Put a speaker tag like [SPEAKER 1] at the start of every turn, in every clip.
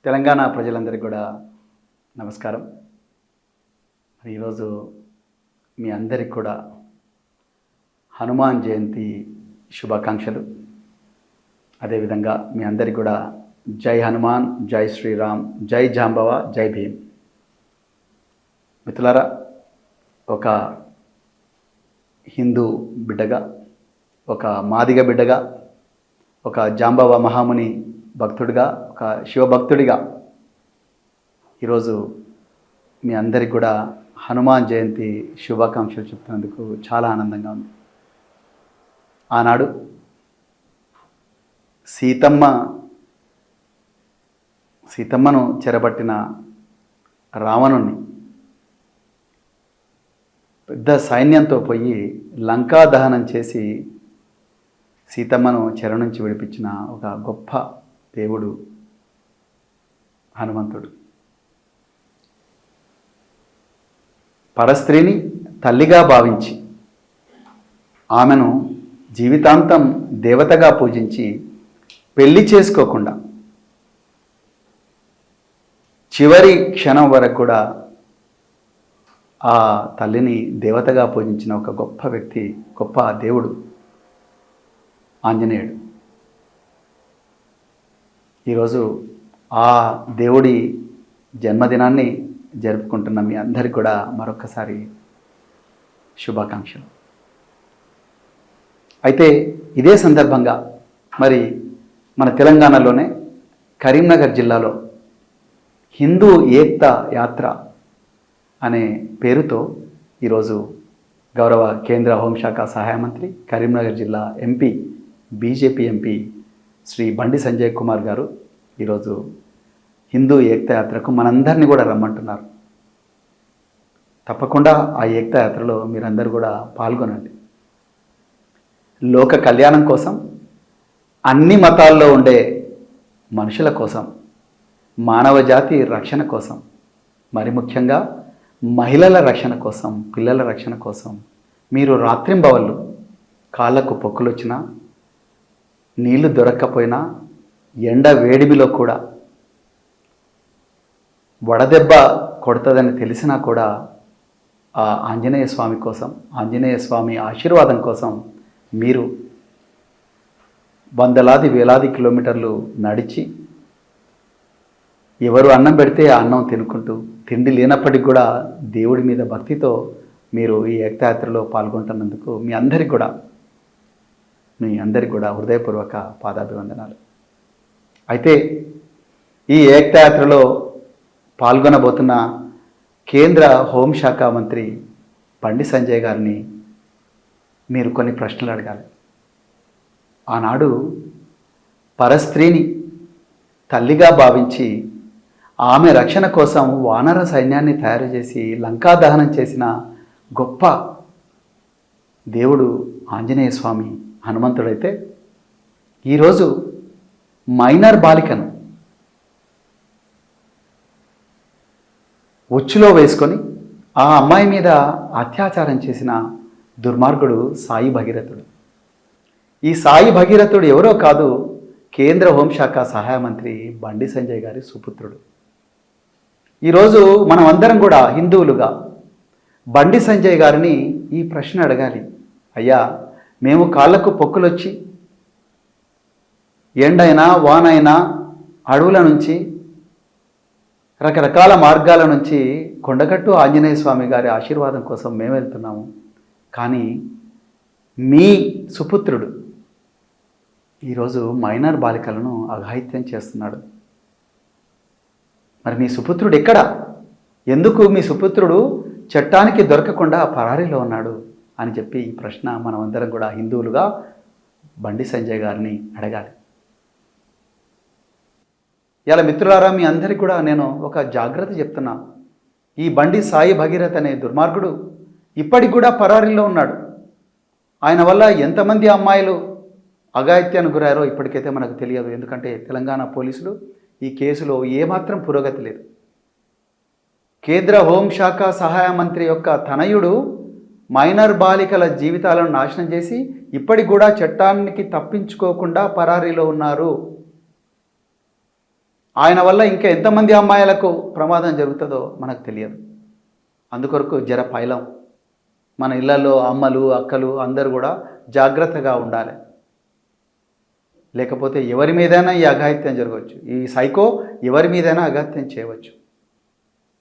[SPEAKER 1] తెలంగాణ ప్రజలందరికీ కూడా నమస్కారం. మరి ఈరోజు మీ అందరికి కూడా హనుమాన్ జయంతి శుభాకాంక్షలు. అదేవిధంగా మీ అందరికి కూడా జై హనుమాన్, జై శ్రీరామ్, జై జాంబవ, జై భీమ్. మిత్రులారా, ఒక హిందూ బిడ్డగా, ఒక మాదిగ బిడ్డగా, ఒక జాంబవ మహాముని భక్తుడిగా, ఒక శివభక్తుడిగా ఈరోజు మీ అందరికి కూడా హనుమాన్ జయంతి శుభాకాంక్షలు చెప్తున్నందుకు చాలా ఆనందంగా ఉంది. ఆనాడు సీతమ్మను చెరబట్టిన రావణుణ్ణి పెద్ద సైన్యంతో పోయి లంకా దహనం చేసి సీతమ్మను చెర నుంచి విడిపించిన ఒక గొప్ప దేవుడు హనుమంతుడు. పరస్త్రీని తల్లిగా భావించి ఆమెను జీవితాంతం దేవతగా పూజించి పెళ్లి చేసుకోకుండా చివరి క్షణం వరకు కూడా ఆ తల్లిని దేవతగా పూజించిన ఒక గొప్ప వ్యక్తి, గొప్ప దేవుడు ఆంజనేయుడు. ఈరోజు ఆ దేవుడి జన్మదినాన్ని జరుపుకుంటున్న మీ అందరికి కూడా మరొకసారి శుభాకాంక్షలు. అయితే ఇదే సందర్భంగా మరి మన తెలంగాణలోనే కరీంనగర్ జిల్లాలో హిందూ ఏక్తా యాత్ర అనే పేరుతో ఈరోజు గౌరవ కేంద్ర హోంశాఖ సహాయ మంత్రి, కరీంనగర్ జిల్లా MP, BJP MP Shri Bandi Sanjay Kumar గారు ఈరోజు హిందూ ఏక్తా యాత్రకు మనందరినీ కూడా రమ్మంటున్నారు. తప్పకుండా ఆ ఏక్తా యాత్రలో మీరందరూ కూడా పాల్గొనండి. లోక కళ్యాణం కోసం, అన్ని మతాల్లో ఉండే మనుషుల కోసం, మానవ జాతి రక్షణ కోసం, మరి ముఖ్యంగా మహిళల రక్షణ కోసం, పిల్లల రక్షణ కోసం మీరు రాత్రింబవళ్ళు కాళ్ళకు పొక్కులు వచ్చినా, నీళ్లు దొరక్కపోయినా, ఎండ వేడిమిలో కూడా వడదెబ్బ కొడుతుందని తెలిసినా కూడా ఆ ఆంజనేయ స్వామి కోసం, ఆంజనేయ స్వామి ఆశీర్వాదం కోసం మీరు వందలాది వేలాది కిలోమీటర్లు నడిచి, ఎవరు అన్నం పెడితే ఆ అన్నం తినుకుంటూ, తిండి లేనప్పటికీ కూడా దేవుడి మీద భక్తితో మీరు ఈ ఏకయాత్రలో పాల్గొంటున్నందుకు మీ అందరికి కూడా హృదయపూర్వక పాదాభివందనాలు. అయితే ఈ ఏకయాత్రలో పాల్గొనబోతున్న కేంద్ర హోంశాఖ మంత్రి బండి సంజయ్ గారిని మీరు కొన్ని ప్రశ్నలు అడగాలి. ఆనాడు పరస్త్రీని తల్లిగా భావించి ఆమె రక్షణ కోసం వానర సైన్యాన్ని తయారు చేసి లంకా దహనం చేసిన గొప్ప దేవుడు ఆంజనేయ స్వామి హనుమంతుడైతే, ఈరోజు మైనర్ బాలికను ఉచ్చులో వేసుకొని ఆ అమ్మాయి మీద అత్యాచారం చేసిన దుర్మార్గుడు సాయి భగీరథుడు. ఈ సాయి భగీరథుడు ఎవరో కాదు, కేంద్ర హోంశాఖ సహాయ మంత్రి బండి సంజయ్ గారి సుపుత్రుడు. ఈరోజు మనం అందరం కూడా హిందువులుగా బండి సంజయ్ గారిని ఈ ప్రశ్న అడగాలి. అయ్యా, మేము కాళ్ళకు పొక్కులొచ్చి ఎండైనా వానైనా అడవుల నుంచి రకరకాల మార్గాల నుంచి కొండగట్టు ఆంజనేయ స్వామి గారి ఆశీర్వాదం కోసం మేము వెళ్తున్నాము. కానీ మీ సుపుత్రుడు ఈరోజు మైనర్ బాలికలను అఘాయిత్యం చేస్తున్నాడు. మరి మీ సుపుత్రుడు ఎక్కడ? ఎందుకు మీ సుపుత్రుడు చట్టానికి దొరకకుండా పరారీలో ఉన్నాడు అని చెప్పి ఈ ప్రశ్న మనమందరం కూడా హిందువులుగా బండి సంజయ్ గారిని అడగాలి. ఇలా మిత్రులారా, మీ అందరికీ కూడా నేను ఒక జాగ్రత్త చెప్తున్నా. ఈ బండి సాయి భగీరథ్ అనే దుర్మార్గుడు ఇప్పటికి కూడా పరారీలో ఉన్నాడు. ఆయన వల్ల ఎంతమంది అమ్మాయిలు అఘాయిత్యానికి గురారో ఇప్పటికైతే మనకు తెలియదు. ఎందుకంటే తెలంగాణ పోలీసులు ఈ కేసులో ఏమాత్రం పురోగతి లేదు. కేంద్ర హోంశాఖ సహాయ మంత్రి యొక్క తనయుడు మైనర్ బాలికల జీవితాలను నాశనం చేసి ఇప్పటికి కూడా చట్టానికి తప్పించుకోకుండా పరారీలో ఉన్నారు. ఆయన వల్ల ఇంకా ఎంతమంది అమ్మాయిలకు ప్రమాదం జరుగుతుందో మనకు తెలియదు. అందుకొరకు జర పైలం మన ఇళ్లలో అమ్మలు అక్కలు అందరూ కూడా జాగ్రత్తగా ఉండాలి. లేకపోతే ఎవరి మీదైనా ఈ అఘాయిత్యం జరగవచ్చు. ఈ సైకో ఎవరి మీదైనా అఘాయిత్యం చేయవచ్చు.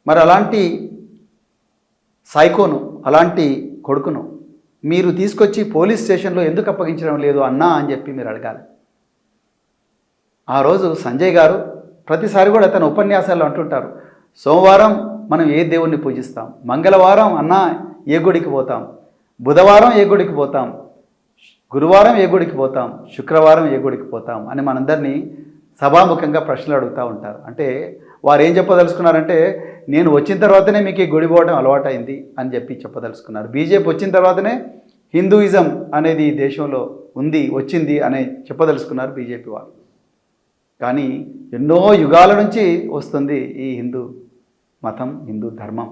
[SPEAKER 1] మరి అలాంటి సైకోను, అలాంటి కొడుకును మీరు తీసుకొచ్చి పోలీస్ స్టేషన్లో ఎందుకు అప్పగించడం లేదు అన్నా అని చెప్పి మీరు అడగాలి. ఆ రోజు సంజయ్ గారు ప్రతిసారి కూడా తన ఉపన్యాసాల్లో అంటుంటారు, సోమవారం మనం ఏ దేవుణ్ణి పూజిస్తాం, మంగళవారం అన్నా ఏ గుడికి పోతాం, బుధవారం ఏ గుడికి పోతాం, గురువారం ఏ గుడికి పోతాం, శుక్రవారం ఏ గుడికి పోతాం అని మనందరినీ సభాముఖంగా ప్రశ్నలు అడుగుతూ ఉంటారు. అంటే వారు ఏం చెప్పదలుచుకున్నారంటే, నేను వచ్చిన తర్వాతనే మీకు ఈ గుడి పోవడం అలవాటైంది అని చెప్పి చెప్పదలుచుకున్నారు. బీజేపీ వచ్చిన తర్వాతనే హిందూయిజం అనేది ఈ దేశంలో వచ్చింది అని చెప్పదలుచుకున్నారు బీజేపీ వాళ్ళు. కానీ ఎన్నో యుగాల నుంచి వస్తుంది ఈ హిందూ మతం, హిందూ ధర్మం.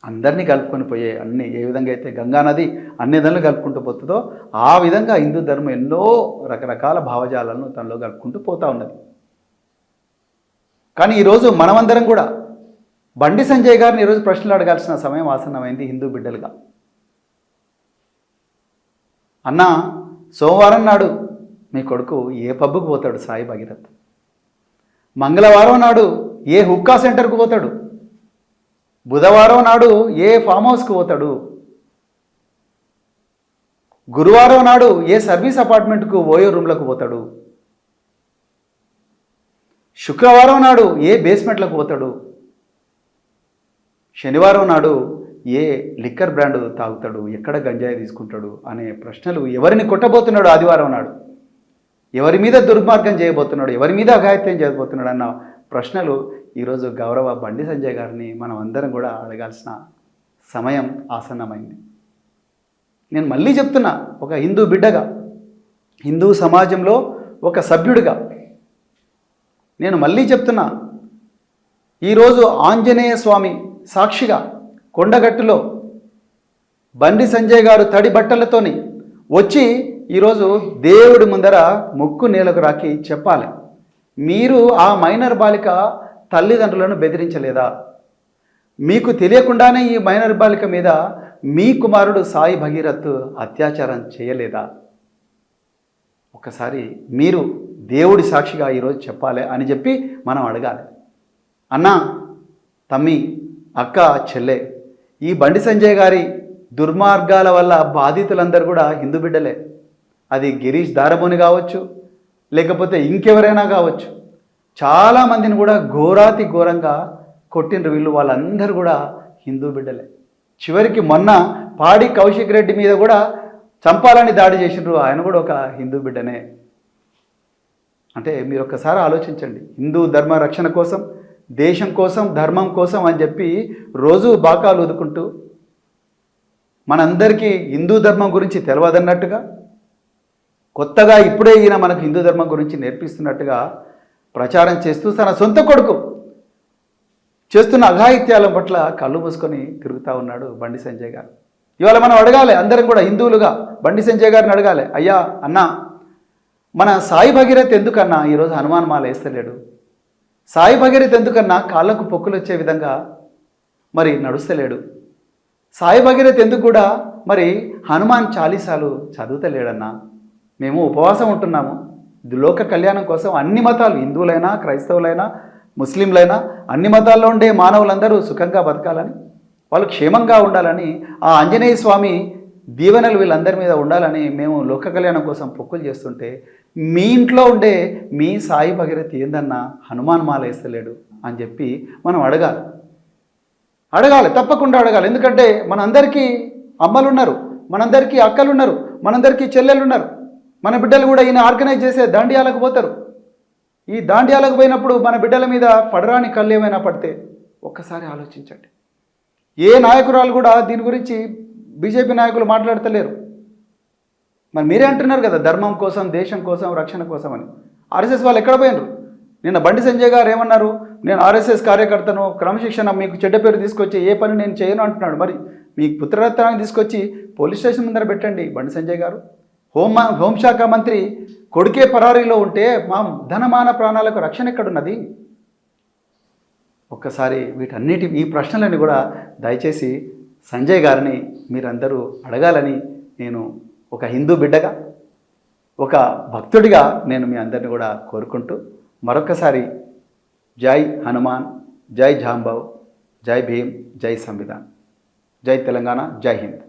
[SPEAKER 1] అందరినీ కలుపుకొని పోయే అన్ని ఏ విధంగా అయితే గంగానది అన్ని నదులను కలుపుకుంటూ పోతుందో ఆ విధంగా హిందూ ధర్మం ఎన్నో రకరకాల భావజాలను తనలో కలుపుకుంటూ పోతూ ఉన్నది. కానీ ఈరోజు మనమందరం కూడా బండి సంజయ్ గారిని ఈరోజు ప్రశ్నలు అడగాల్సిన సమయం ఆసన్నమైంది. హిందూ బిడ్డలుగా, అన్నా సోమవారం నాడు మీ కొడుకు ఏ పబ్కు పోతాడు సాయి భగీరథ్, మంగళవారం నాడు ఏ హుక్కా సెంటర్కు పోతాడు, బుధవారం నాడు ఏ ఫామ్ హౌస్కు పోతాడు, గురువారం నాడు ఏ సర్వీస్ అపార్ట్మెంట్కు ఓయో రూమ్లకు పోతాడు, శుక్రవారం నాడు ఏ బేస్మెంట్లకు పోతాడు, శనివారం నాడు ఏ లిక్కర్ బ్రాండ్ తాగుతాడు, ఎక్కడ గంజాయి తీసుకుంటాడు అనే ప్రశ్నలు, ఎవరిని కొట్టబోతున్నాడు ఆదివారం నాడు, ఎవరి మీద దుర్మార్గం చేయబోతున్నాడు, ఎవరి మీద అఘాయిత్యం చేయబోతున్నాడు అన్న ప్రశ్నలు ఈరోజు గౌరవ బండి సంజయ్ గారిని మనం అందరం కూడా అడగాల్సిన సమయం ఆసన్నమైంది. నేను మళ్ళీ చెప్తున్నా, ఒక హిందూ బిడ్డగా, హిందూ సమాజంలో ఒక సభ్యుడిగా నేను మళ్ళీ చెప్తున్నా, ఈరోజు ఆంజనేయ స్వామి సాక్షిగా కొండగట్టులో బండి సంజయ్ గారు తడి బట్టలతోని వచ్చి ఈరోజు దేవుడి ముందర ముక్కు నేలకు రాకి చెప్పాలి, మీరు ఆ మైనర్ బాలిక తల్లిదండ్రులను బెదిరించలేదా, మీకు తెలియకుండానే ఈ మైనర్ బాలిక మీద మీ కుమారుడు సాయి భగీరథ్ అత్యాచారం చేయలేదా? ఒకసారి మీరు దేవుడి సాక్షిగా ఈరోజు చెప్పాలి అని చెప్పి మనం అడగాలి. అన్న, తమ్మి, అక్క, చెల్లె, ఈ బండి సంజయ్ గారి దుర్మార్గాల వల్ల బాధితులందరూ కూడా హిందూ బిడ్డలే. అది గిరీష్ దారబోని కావచ్చు, లేకపోతే ఇంకెవరైనా కావచ్చు. చాలామందిని కూడా ఘోరాతి ఘోరంగా కొట్టినరు వీళ్ళు. వాళ్ళందరూ కూడా హిందూ బిడ్డలే. చివరికి మొన్న పాడి కౌశిక్ రెడ్డి మీద కూడా చంపాలని దాడి చేసినారు, ఆయన కూడా ఒక హిందూ బిడ్డనే. అంటే మీరు ఒక్కసారి ఆలోచించండి. హిందూ ధర్మ రక్షణ కోసం, దేశం కోసం, ధర్మం కోసం అని చెప్పి రోజు బాకాలు ఊదుకుంటూ మనందరికీ హిందూ ధర్మం గురించి తెలియదన్నట్టుగా, కొత్తగా ఇప్పుడే ఈయన మనకు హిందూ ధర్మం గురించి నేర్పిస్తున్నట్టుగా ప్రచారం చేస్తూ తన సొంత కొడుకు చేస్తున్న అఘాయిత్యాల పట్ల కళ్ళు మూసుకొని తిరుగుతూ ఉన్నాడు బండి సంజయ్ గారు. ఇవాళ మనం అడగాలి, అందరం కూడా హిందువులుగా బండి సంజయ్ గారిని అడగాలి, అయ్యా అన్న, మన సాయి భగీరథ్ ఎందుకన్నా ఈరోజు హనుమాన్ మాల వేస్తలేడు? సాయి భగీరథ్ ఎందుకన్నా కాళ్ళకు పొక్కులు వచ్చే విధంగా మరి నడుస్తలేడు? సాయి భగీరథ్ ఎందుకు కూడా మరి హనుమాన్ చాలీసాలు చదువుతలేడన్నా? మేము ఉపవాసం ఉంటున్నాము లోక కళ్యాణం కోసం. అన్ని మతాలు, హిందువులైనా, క్రైస్తవులైనా, ముస్లింలైనా, అన్ని మతాల్లో ఉండే మానవులందరూ సుఖంగా బతకాలని, వాళ్ళు క్షేమంగా ఉండాలని, ఆ ఆంజనేయ స్వామి దీవెనలు వీళ్ళందరి మీద ఉండాలని మేము లోక కళ్యాణం కోసం పొక్కులు చేస్తుంటే, మీ ఇంట్లో ఉండే మీ సాయి భగీరథ్ ఏందన్నా హనుమాన్ మాల వేస్తలేడు అని చెప్పి మనం అడగాలి, తప్పకుండా అడగాలి. ఎందుకంటే మనందరికీ అమ్మలు ఉన్నారు, మనందరికీ అక్కలు ఉన్నారు, మనందరికీ చెల్లెలు ఉన్నారు. మన బిడ్డలు కూడా ఈయన ఆర్గనైజ్ చేసే దాండియాలకు పోతారు. ఈ దాండియాలకు పోయినప్పుడు మన బిడ్డల మీద పడరాని కళ్ళు ఏమైనా పడితే ఒక్కసారి ఆలోచించండి. ఏ నాయకురాలు కూడా దీని గురించి బీజేపీ నాయకులు మాట్లాడతలేరు. మరి మీరే అంటున్నారు కదా ధర్మం కోసం, దేశం కోసం, రక్షణ కోసం అని. ఆర్ఎస్ఎస్ వాళ్ళు ఎక్కడ పోయినారు? నిన్న బండి సంజయ్ గారు ఏమన్నారు? నేను ఆర్ఎస్ఎస్ కార్యకర్తను, క్రమశిక్షణ, మీకు చెడ్డ పేరు తీసుకొచ్చి ఏ పని నేను చేయను అంటున్నాడు. మరి మీ పుత్రరత్నాన్ని తీసుకొచ్చి పోలీస్ స్టేషన్ ముందర పెట్టండి బండి సంజయ్ గారు. హోంశాఖ మంత్రి కొడుకే పరారీలో ఉంటే మా ధనమాన ప్రాణాలకు రక్షణ ఎక్కడున్నది? ఒక్కసారి ఈ ప్రశ్నలని కూడా దయచేసి సంజయ్ గారిని మీరందరూ అడగాలని నేను ఒక హిందూ బిడ్డగా, ఒక భక్తుడిగా నేను మీ అందరిని కూడా కోరుకుంటూ మరొకసారి జై హనుమాన్, జై జాంబవ్, జై భీమ్, జై సంవిధాన్, జై తెలంగాణ, జై హింద్.